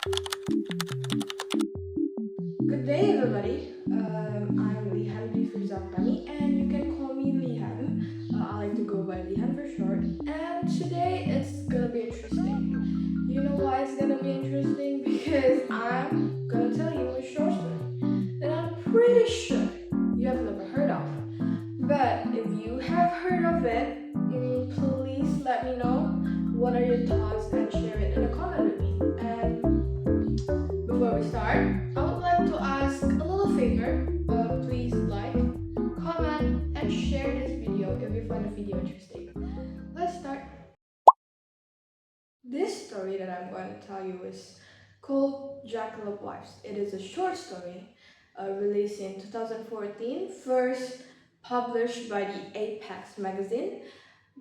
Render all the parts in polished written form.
Good day, everybody. I'm Lihandri Virza Oktami, and you can call me Lihan. I like to go by Lihan for short. And today it's gonna be interesting. You know why it's gonna be interesting? Because I'm gonna tell you a short story that I'm pretty sure you have never heard of. But if you have heard of it, please let me know what are your thoughts and share it in a comment with me. And before we start, I would like to ask a little favor. Please like, comment, and share this video if you find the video interesting. Let's start. This story that I'm going to tell you is called Jackalope Wives. It is a short story released in 2014, first published by the Apex magazine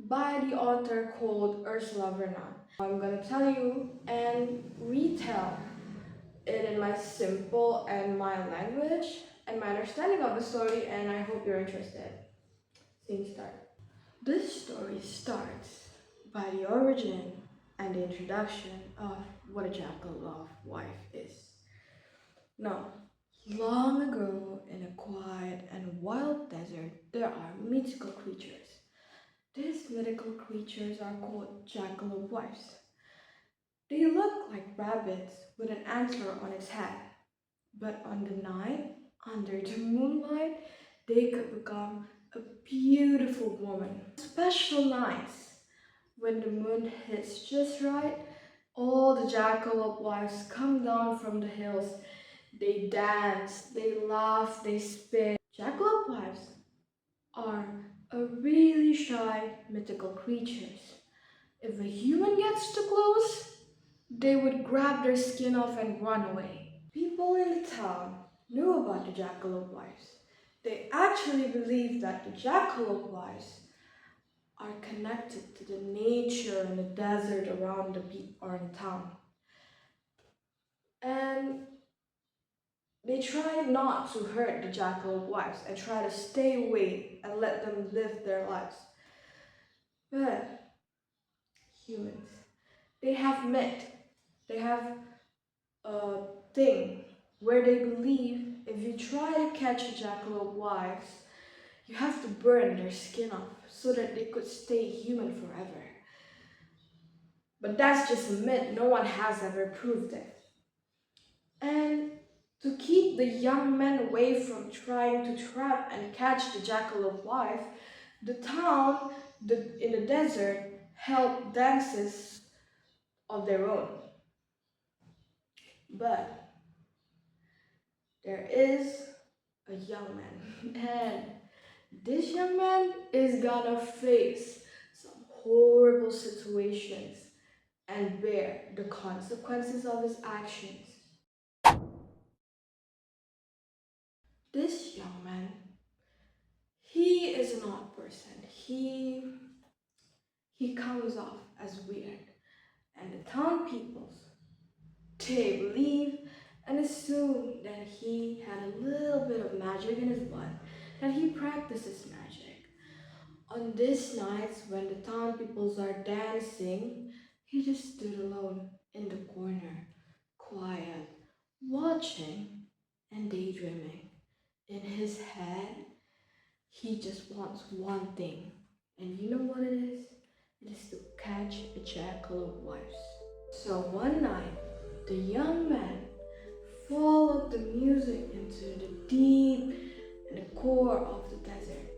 by the author called Ursula Vernon. I'm going to tell you and retell it in my simple and mild language and my understanding of the story, and I hope you're interested. Scene start. This story starts by the origin and the introduction of what a jackalope wife is. Now, long ago in a quiet and wild desert, there are mythical creatures. These mythical creatures are called jackalope wives. They look like rabbits with an antler on its head. But on the night, under the moonlight, they could become a beautiful woman. Special nights, when the moon hits just right, all the jackalope wives come down from the hills. They dance, they laugh, they spin. Jackalope wives are a really shy, mythical creatures. If a human gets too close, they would grab their skin off and run away. People in the town knew about the Jackalope Wives. They actually believed that the Jackalope Wives are connected to the nature and the desert around the town. And they tried not to hurt the Jackalope Wives and try to stay away and let them live their lives. But humans, they have myth. They have a thing where they believe if you try to catch a jackalope wives, you have to burn their skin off so that they could stay human forever. But that's just a myth, no one has ever proved it. And to keep the young men away from trying to trap and catch the jackalope wife, the town in the desert held dances of their own. But there is a young man, and this young man is gonna face some horrible situations and bear the consequences of his actions. This young man, he is an odd person. He comes off as weird, and the town peoples, they believe and assume that he had a little bit of magic in his blood, that he practices magic. On these nights when the town peoples are dancing, he just stood alone in the corner, quiet, watching and daydreaming. In his head, he just wants one thing, and you know what it is? It is to catch a jackalope wives. So one night, the young man followed the music into the deep and the core of the desert.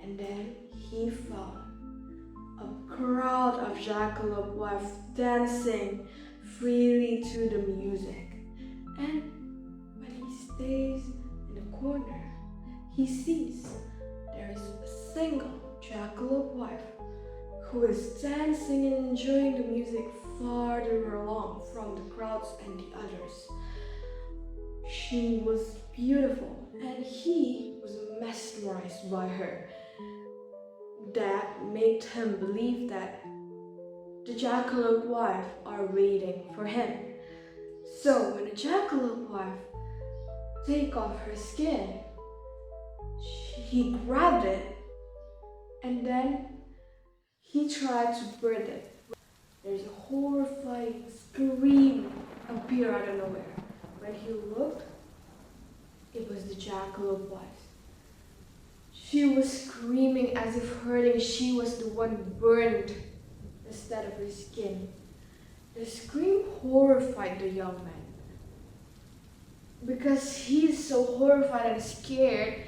And then he found a crowd of jackalope wives dancing freely to the music. And when he stays in the corner, he sees there is a single jackalope wife who is dancing and enjoying the music farther along from the crowds and the others. She was beautiful and he was mesmerized by her. That made him believe that the jackalope wife are waiting for him. So when the jackalope wife take off her skin, he grabbed it and then he tried to burn it. There's a horrifying scream of appear out of nowhere. When he looked, it was the Jackalope Wives. She was screaming as if hurting she was the one burned instead of her skin. The scream horrified the young man. Because he's so horrified and scared,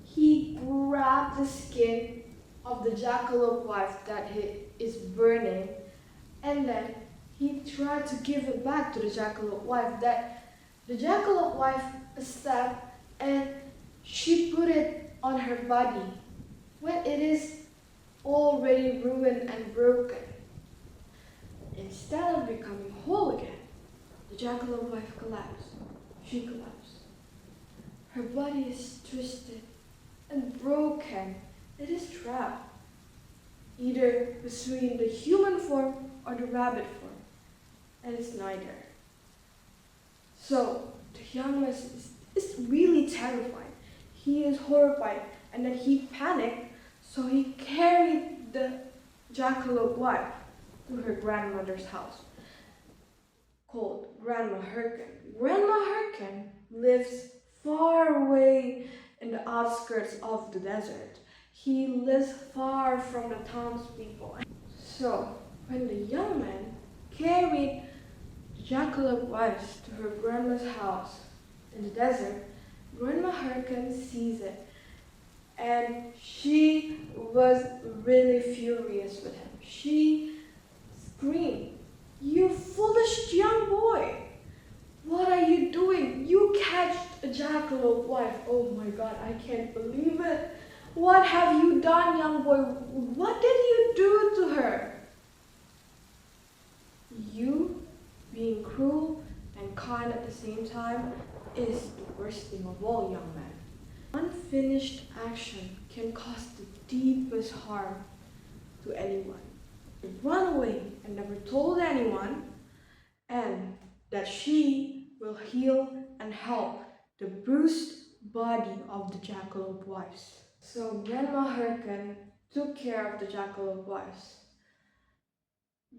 he grabbed the skin of the Jackalope Wife that is burning, and then he tried to give it back to the Jackalope Wife. That the Jackalope Wife accepted, and she put it on her body when it is already ruined and broken. Instead of becoming whole again, the Jackalope Wife collapsed. She collapsed. Her body is twisted and broken. It is trapped, either between the human form or the rabbit form, and it's neither. So the young man is really terrified. He is horrified, and then he panicked, so he carried the Jackalope Wife to her grandmother's house, called Grandma Hurricane. Grandma Hurricane lives far away in the outskirts of the desert. He lives far from the townspeople. So, when the young man carried the Jackalope Wives to her grandma's house in the desert, Grandma Hurricane sees it, and she was really furious with him. She screamed, "You foolish young boy! What are you doing? You catched a Jackalope Wife. Oh my God, I can't believe it. What have you done, young boy? What did you do to her?" You being cruel and kind at the same time is the worst thing of all, young man. Unfinished action can cause the deepest harm to anyone. Run away and never told anyone, and that she will heal and help the bruised body of the Jackalope Wives. So Grandma Hurricane took care of the Jackalope Wives.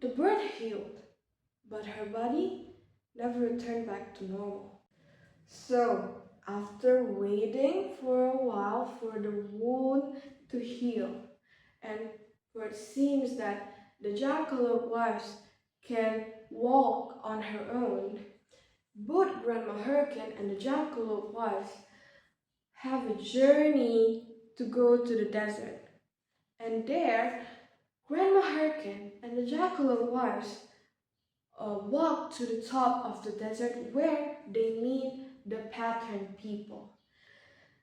The bird healed, but her body never returned back to normal. So after waiting for a while for the wound to heal, and for it seems that the Jackalope Wives can walk on her own, both Grandma Hurricane and the Jackalope Wives have a journey to go to the desert. And there, Grandma Hurricane and the Jackalope Wives walk to the top of the desert where they meet the pattern people.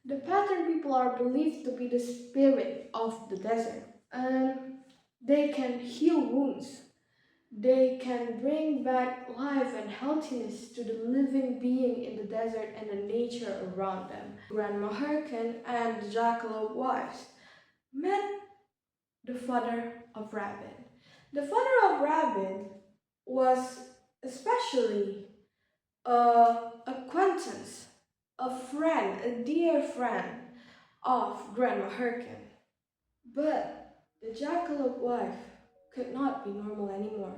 The pattern people are believed to be the spirit of the desert, and they can heal wounds. They can bring back life and healthiness to the living being in the desert and the nature around them. Grandma Hurricane and the Jackalope Wives met the father of Rabbit. The father of Rabbit was especially an acquaintance, a friend, a dear friend of Grandma Hurricane. But the Jackalope Wife could not be normal anymore.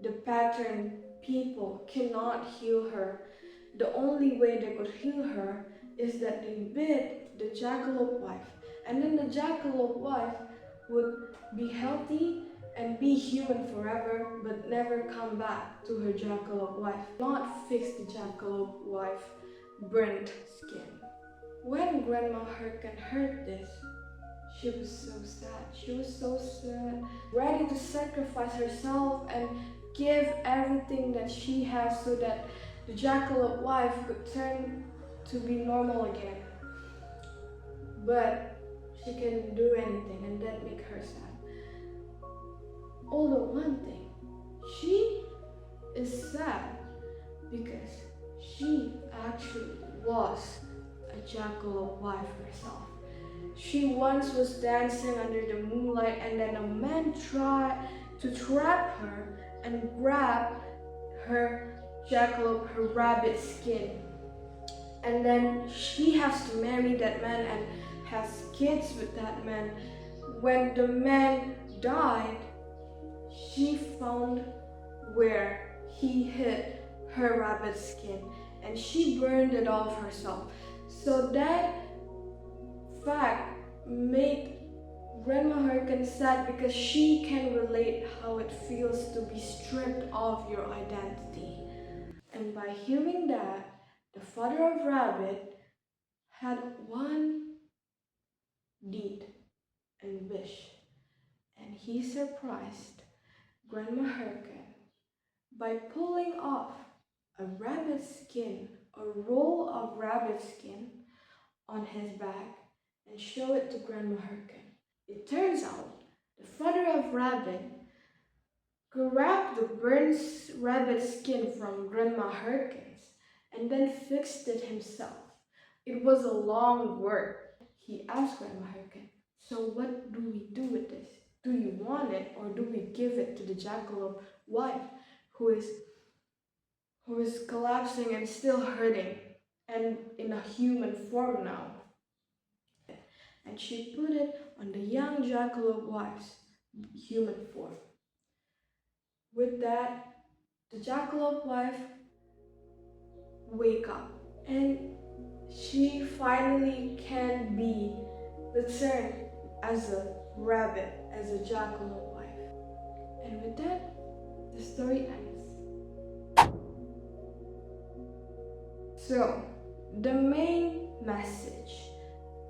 The pattern people cannot heal her. The only way they could heal her is that they bit the Jackalope Wife, and then the Jackalope Wife would be healthy and be human forever, but never come back to her Jackalope Wife. Not fix the Jackalope Wife burnt skin. When Grandma Hurricane heard this, she was so sad. She was so sad, ready to sacrifice herself and give everything that she has so that the Jackalope Wife could turn to be normal again. But she couldn't do anything, and that made her sad. Although one thing, she is sad because she actually was a Jackalope Wife herself. She once was dancing under the moonlight, and then a man tried to trap her and grab her jackalope, her rabbit skin. And then she has to marry that man and has kids with that man. When the man died, she found where he hid her rabbit skin and she burned it off herself. So that fact made Grandma Hurricane sad because she can relate how it feels to be stripped of your identity. And by hearing that, the father of Rabbit had one deed and wish, and he surprised Grandma Hurricane by pulling off a rabbit skin, a roll of rabbit skin on his back and show it to Grandma Hurricane. It turns out the father of Rabbit grabbed the burnt rabbit skin from Grandma Hurricane's and then fixed it himself. It was a long work. He asked Grandma Hurricane, "So what do we do with this? Do you want it or do we give it to the Jackalope wife who is collapsing and still hurting and in a human form now?" And she put it on the young Jackalope wife's human form. With that, the Jackalope wife wake up and she finally can be returned as a rabbit, as a Jackalope wife. And with that, the story ends. So, the main message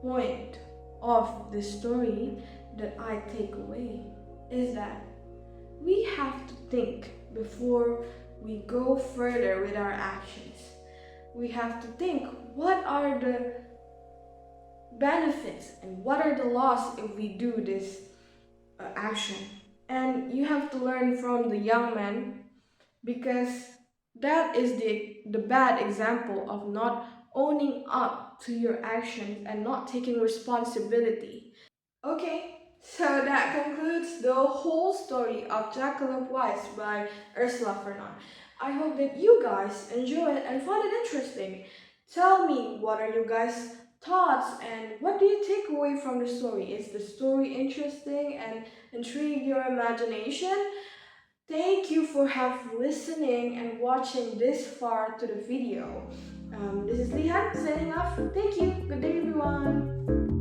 point of the story that I take away is that we have to think before we go further with our actions. We have to think, what are the benefits and what are the loss if we do this action? And you have to learn from the young man, because that is the bad example of not owning up to your actions and not taking responsibility. Okay, so that concludes the whole story of Jackalope Wives by Ursula Vernon. I hope that you guys enjoy it and find it interesting. Tell me, what are you guys' thoughts and what do you take away from the story? Is the story interesting and intrigue your imagination? Thank you for listening and watching this far to the video. This is Lihandri signing off. Thank you. Good day, everyone.